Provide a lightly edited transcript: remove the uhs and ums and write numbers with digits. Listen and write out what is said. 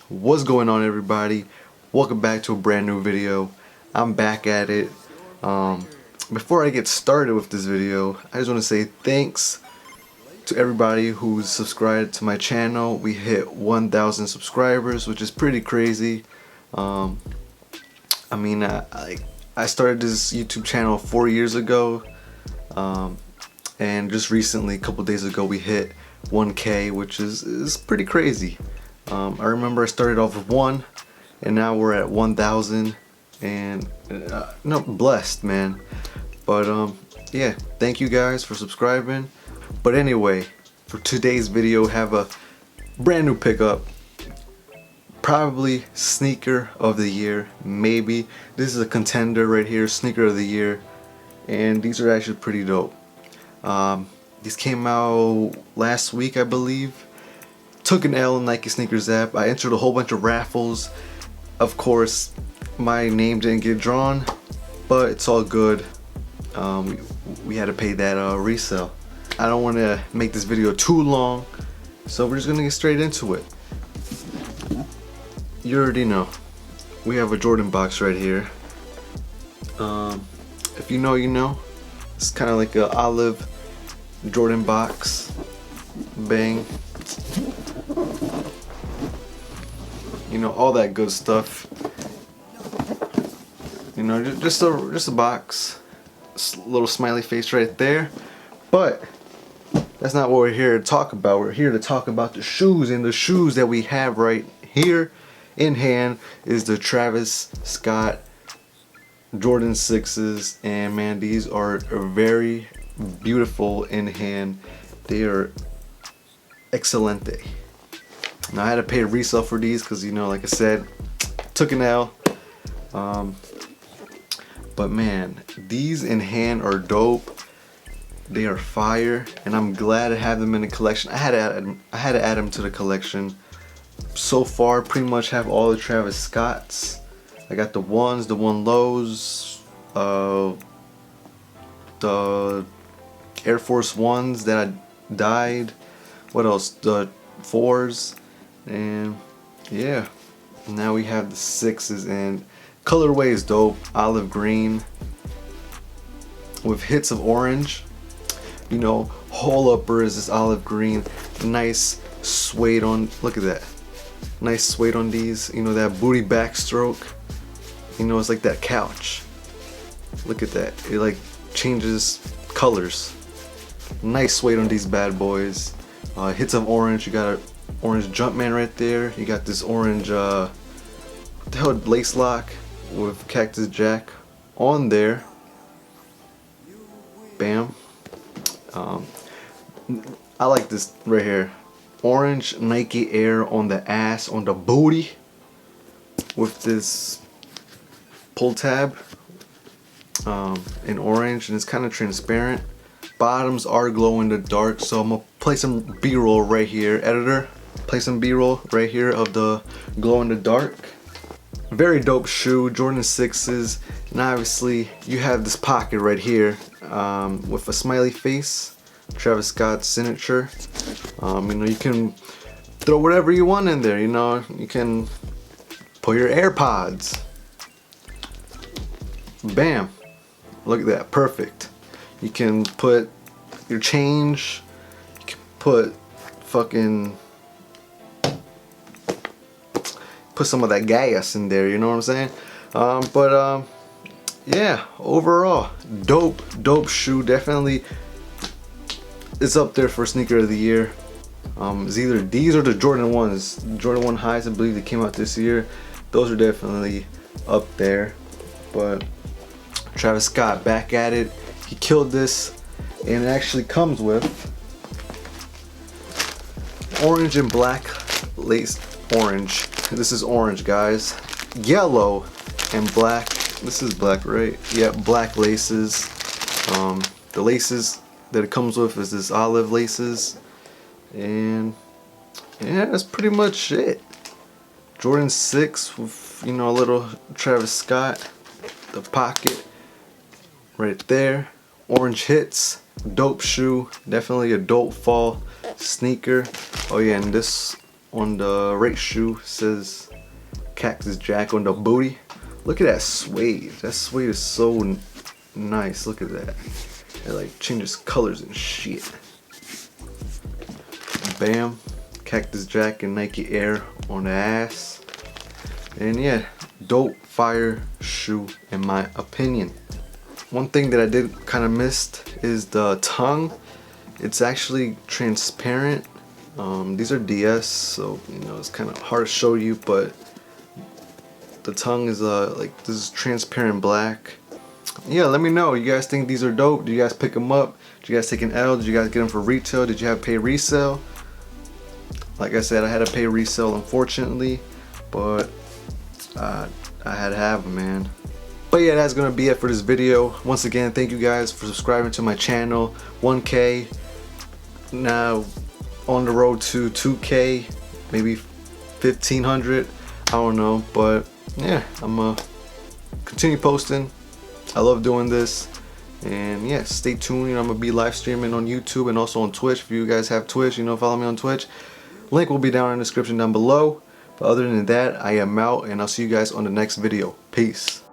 What's going on, everybody? Welcome back to a brand new video. I'm back at it. Before I get started with this video, I just want to say thanks to everybody who's subscribed to my channel. We hit 1,000 subscribers, which is pretty crazy. I started this YouTube channel 4 years ago, and just recently, a couple days ago, we hit 1K, which is pretty crazy. I remember I started off with 1, and now we're at 1,000, and blessed, man. But yeah, thank you guys for subscribing. But anyway, for today's video, have a brand new pickup. Probably sneaker of the year, maybe. This is a contender right here, sneaker of the year, and these are actually pretty dope. These came out last week, I believe. Took an L in Nike Sneakers app. I entered a whole bunch of raffles. Of course, my name didn't get drawn, but it's all good. We had to pay that resale. I don't want to make this video too long, so we're just gonna get straight into it. You already know, we have a Jordan box right here. If you know, you know. It's kind of like an olive Jordan box. Bang. You know, all that good stuff. You know, just a box. Little smiley face right there. But that's not what we're here to talk about. We're here to talk about the shoes, and the shoes that we have right here in hand is the Travis Scott Jordan 6s, and man, these are very beautiful in hand. They are excelente. Now I had to pay a resale for these because, you know, like I said, took an L. But man, these in hand are dope. They are fire, and I'm glad to have them in the collection. I had to add them to the collection. So far, pretty much have all the Travis Scotts. I got the ones, the one lows, the Air Force Ones that I dyed. What else? The 4s, and yeah. Now we have the 6s, and colorway is dope. Olive green with hits of orange. You know, whole upper is this olive green. Nice suede on. Look at that. Nice suede on these. You know, that booty backstroke. You know, it's like that couch. Look at that. It like changes colors. Nice suede on these bad boys. Hits of orange. You got an orange Jumpman right there. You got this orange lace lock with Cactus Jack on there. Bam. I like this right here. Orange Nike Air on the ass, on the booty, with this pull tab in orange, and it's kind of transparent. Bottoms are glow in the dark, so I'm gonna play some B-roll right here. Editor, play some B-roll right here of the glow in the dark. Very dope shoe, Jordan 6s, and obviously you have this pocket right here with a smiley face, Travis Scott signature. You know, you can throw whatever you want in there. You know, you can put your AirPods. Bam! Look at that, perfect. You can put your change. You can put some of that gas in there. You know what I'm saying? Yeah, overall, dope shoe. Definitely, it's up there for sneaker of the year. It's either these or the Jordan 1s. Jordan 1 highs, I believe, they came out this year. Those are definitely up there. But Travis Scott back at it. He killed this, and it actually comes with orange and black lace. Orange. This is orange, guys. Yellow and black. This is black, right? Yeah, black laces. The laces that it comes with is this olive laces, and yeah, that's pretty much it. Jordan 6 with, you know, a little Travis Scott, the pocket right there. Orange hits, dope shoe, definitely a dope fall sneaker. Oh yeah, and this on the right shoe says Cactus Jack on the booty. Look at that suede. That suede is so nice. Look at that. It like changes colors and shit. Bam. Cactus Jack and Nike Air on the ass. And yeah, dope fire shoe in my opinion. One thing that I did kind of missed is the tongue. It's actually transparent. These are DS, so you know it's kind of hard to show you, but the tongue is like this is transparent black. Yeah, let me know. You guys think these are dope? Do you guys pick them up? Did you guys take an L? Did you guys get them for retail? Did you have pay resale? Like I said, I had to pay resale unfortunately, but I had to have them, man. But yeah, that's gonna be it for this video. Once again, thank you guys for subscribing to my channel. 1K, now on the road to 2K, maybe 1500, I don't know, but yeah, I'm gonna continue posting. I love doing this, and yeah, stay tuned. You know, I'm gonna be live streaming on YouTube and also on Twitch. If you guys have Twitch, you know, follow me on Twitch. Link will be down in the description down below. But other than that, I am out, and I'll see you guys on the next video. Peace.